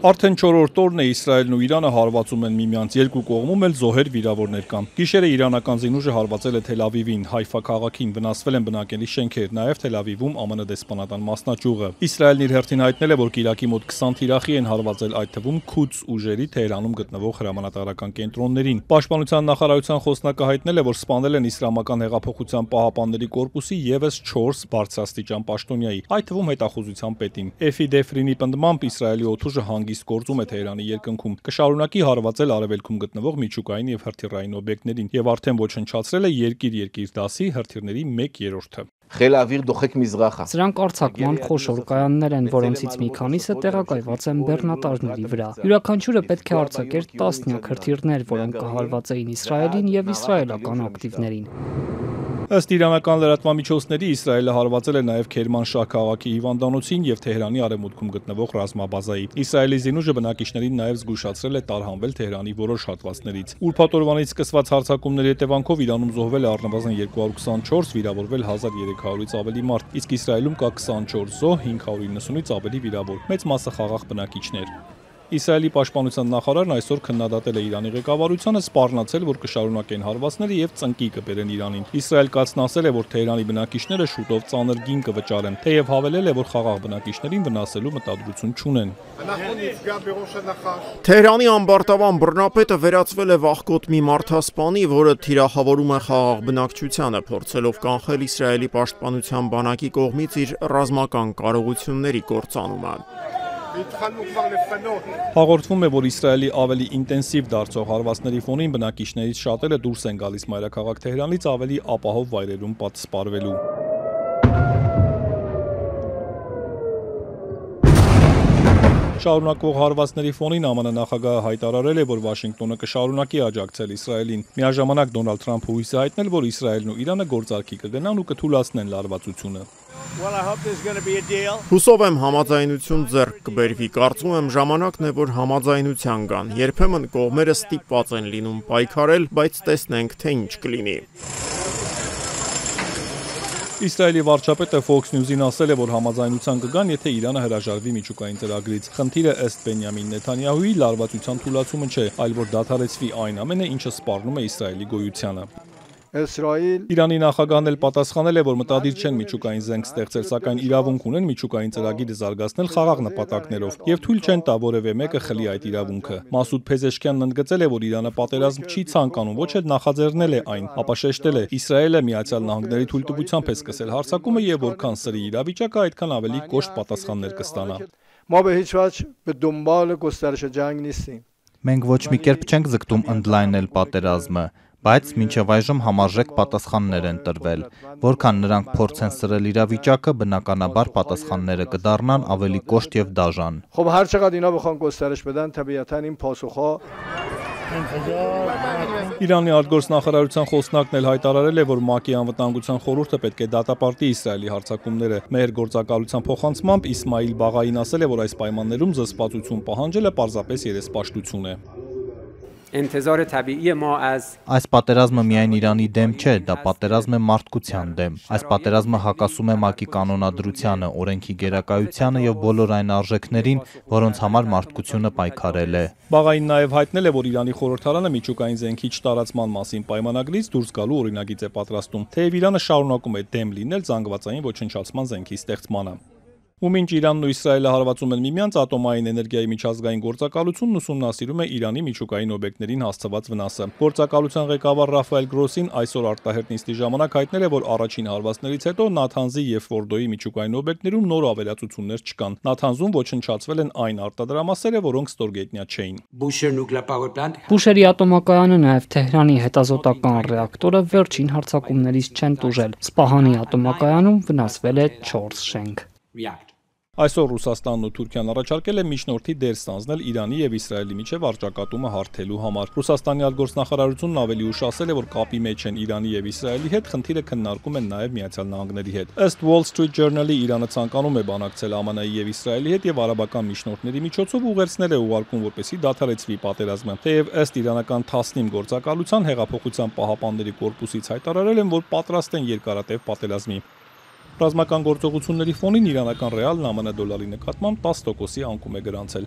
Արդեն 4-րդ օրն է Իսրայելն ու Իրանը հարվածում են միմյանց, երկու կողմում էլ զոհեր վիրավորներ կան։ Գիշերը իրանական զինուժը հարվածել է Թել Ավիվին, Հայֆա քաղաքին, վնասվել են բնակելի շենքեր, նաև Թել Ավիվում ԱՄՆ դեսպանատան մասնաճյուղը։ Իսրայելն իր հերթին հայտնել է, որ կիրակի մոտ 20 թիրախի են հարվածել, այդ թվում Քուդս ուժերի Թեհրանում գտնվող հրամանատարական կենտրոններին։ Պաշտպանության նախարարության խոսնակը հայտնել է, որ սպանել են Իսլամական հեղափոխության պահապանների կորպուսի ևս 4 բարձրաստիճան պաշտոնյայի, այդ թվում հետախուզության պետին։ Էֆի Դեֆրինի պնդմամբ Իսրայելի օդուժը հանգիստ գործում է Թեհրանի երկնքում, կշարունակի հարվածել արևելքում գտնվող միջուկային եւ հրթիռային օբյեկտներին եւ արդեն ոչնչացրել է երկիր-երկիր դասի հրթիռների 1/3-ը։ Սրանք արձակման խոշոր կայաններ են, որոնցից մի քանիսը տեղակայված են բեռնատարների վրա։ Յուրաքանչյուրը պետք է արձակեր տասնյակ հրթիռներ, որոնք կհարվածեին Իսրայելին եւ իսրայելական ակտիվներին։ Ըստ իրանական լրատվամիջոցների Իսրայելը հարվածել է նաև Քերմանշահ քաղաքի հիվանդանոցին եւ Թեհրանի արևմուտքում գտնվող ռազմաբազայի։ Իսրայելի զինուժը բնակիչներին նաև զգուշացրել է տարհանվել Թեհրանի որոշ հատվածներից։ Ուրբաթ օրվանից սկսված հարձակումների հետևանքով Իրանում զոհվել է առնվազն 224, վիրավորվել 1300-ից ավելի մարդ, իսկ Իսրայելում կա 24 զոհ, 590-ից ավելի վիրավոր, մեծ մասը խաղաղ բնակիչներ։ Իսրայելի պաշտպանության նախարարն այսօր քննադատել է Իրանի ղեկավարությանը, սպառնացել, որ կշարունակեն հարվածները եւ ծնկի կբերեն Իրանին։ Իսրայել կացն ասել է, որ Թեհրանի բնակիչները շուտով ծանր գին կվճարեն, թեև հավելել է, որ խաղաղ բնակիչներին վնասելու մտադրություն չունեն։ Թեհրանի ամբարտավան բռնապետը վերածվել է վախկոտ մի մարդասպանի, որը թիրախավորում է խաղաղ բնակչությանը, փորձելով կանխել Իսրայելի պաշտպանության բանակի կողմից իր ռազմական կարողությունների կործանումը։ Հաղորդվում է, որ Իսրայելի ավելի ինտենսիվ դարձող հարվածների ֆոնին բնակիչներից շատերը դուրս են գալիս մայրաքաղաք Թեհրանից ավելի ապահով վայրերում պատսպարվելու։ Շարունակվող հարվածների ֆոնին ԱՄՆ նախագահը հայտարարել է, որ Վաշինգտոնը կշարունակի աջակցել Իսրայելին։ Միաժամանակ Դոնալդ Թրամփը հույս է հայտնել, որ Իսրայելն ու Իրանը գործարքի կգնան ու կթուլացնեն լարվածությունը։ Հուսով եմ համաձայնություն ձեռք կբերվի, կարծում եմ ժամանակն է, որ համաձայնության գան, երբեմն կողմերը ստիպված են լինում պայքարել, բայց տեսնենք, թե ինչ կլինի։ Իսրայելի վարչապետը Fox News-ին ասել է, որ համաձայնության կգան, եթե Իրանը հրաժարվի միջուկային ծրագրից։ Խնդիրը ըստ Բենյամին Նեթանյահուի լարվածության թուլացումը չէ, այլ որ դադարեցվի այն ամենը, ինչը սպառնում է Իսրայելի գոյությանը։ Իրանի նախագահն էլ պատասխանել է, որ մտադիր չեն միջուկային զենք ստեղծել, սակայն իրավունք ունեն միջուկային ծրագիրը զարգացնել խաղաղ նպատակներով եւ թույլ չեն տա որևէ մեկը խլի այդ իրավունքը։ Մասուդ Փեզեշքյանն ընդգծել է, որ Իրանը պատերազմ չի ցանկանում, ոչ էլ նախաձեռնել է այն, ապա շեշտել է. Իսրայելը Միացյալ Նահանգների թույլտվությամբ է սկսել հարձակումը եւ որքան սրի իրավիճակը, այդքան ավելի կոշտ պատասխաններ կստանա։ Մենք ոչ մի կերպ չենք ձգտում ընդլայնել պատերազմը, բայց մինչև այժմ համարժեք պատասխաններ են տրվել։ Որքան նրանք փորձեն սրել իրավիճակը, բնականաբար պատասխանները կդառնան ավելի կոշտ եւ դաժան։ Իրանի արտգործնախարարության խոսնակն էլ հայտարարել է, որ ՄԱԿ-ի անվտանգության խորհուրդը պետք է դատապարտի Իսրայելի հարձակումները։ Մեր գործակալության փոխանցմամբ Իսմայիլ Բաղային ասել է, որ այս պայմաններում զսպվածություն պահանջելը պարզապես երեսպաշտություն է։ Այս պատերազմը միայն Իրանի դեմ չէ, դա պատերազմ է մարդկության դեմ։ Այս պատերազմը հակասում է ՄԱԿ-ի կանոնադրությանը, օրենքի գերակայությանը եւ բոլոր այն արժեքներին, որոնց համար մարդկությունը պայքարել է։ Բաղային նաև հայտնել է, որ Իրանի խորհրդարանը միջուկային զենքի չտարածման մասին պայմանագրից դուրս գալու օրինագիծ է պատրաստում, թեև Իրանը շարունակում է դեմ լինել զանգվածային ոչնչացման զենքի ստեղծմանը։ Ու մինչ Իրանն ու Իսրայելը հարվածում են միմյանց, ատոմային էներգիայի միջազգային գործակալությունն ուսումնասիրում է Իրանի միջուկային օբյեկտներին հասցված վնասը։ Գործակալության ղեկավար Ռաֆայել Գրոսին այսօր արտահերտ նիստի ժամանակ հայտնել է, որ առաջին հարվածներից հետո Նաթանզի եւ Ֆորդոյի միջուկային օբյեկտներում նոր ավելացություններ չկան։ Նաթանզում ոչնչացվել են այն արտադրամասերը, որոնք ստորգետնյա չէին։ Բուշերի ատոմակայանը նաև Թեհրանի հետազոտական ռեակտորը վերջին հարձակումներից չեն տուժել։ Սպահանի ատոմակայանում վնասվել է 4 շենք։ Այսօր Ռուսաստանն ու Թուրքիան առաջարկել են միջնորդի դեր ստանձնել Իրանի եւ Իսրայելի միջև առճակատումը հարթելու համար։ Ռուսաստանի արտգործնախարարությունն ավելի ուշ ասել է, որ կապի մեջ են Իրանի եւ Իսրայելի հետ, խնդիրը քննարկում են նաև Միացյալ Նահանգների հետ։ Ըստ Wall Street Journal-ի Իրանը ցանկանում է բանակցել ԱՄՆ-ի եւ Իսրայելի հետ եւ արաբական միջնորդների միջոցով ուղերձներ է ուղարկում, որպեսզի դադարեցվի պատերազմը։ Թեև ըստ իրանական Թասնիմ գործակալության հեղափոխության պահապանների կորպուսից հայտարարել են, որ պատրաստ են երկարատև պատերազմի։ Ռազմական գործողությունների ֆոնին իրանական ռեալն ԱՄՆ դոլարի նկատմամբ 10%-ի անկում է գրանցել։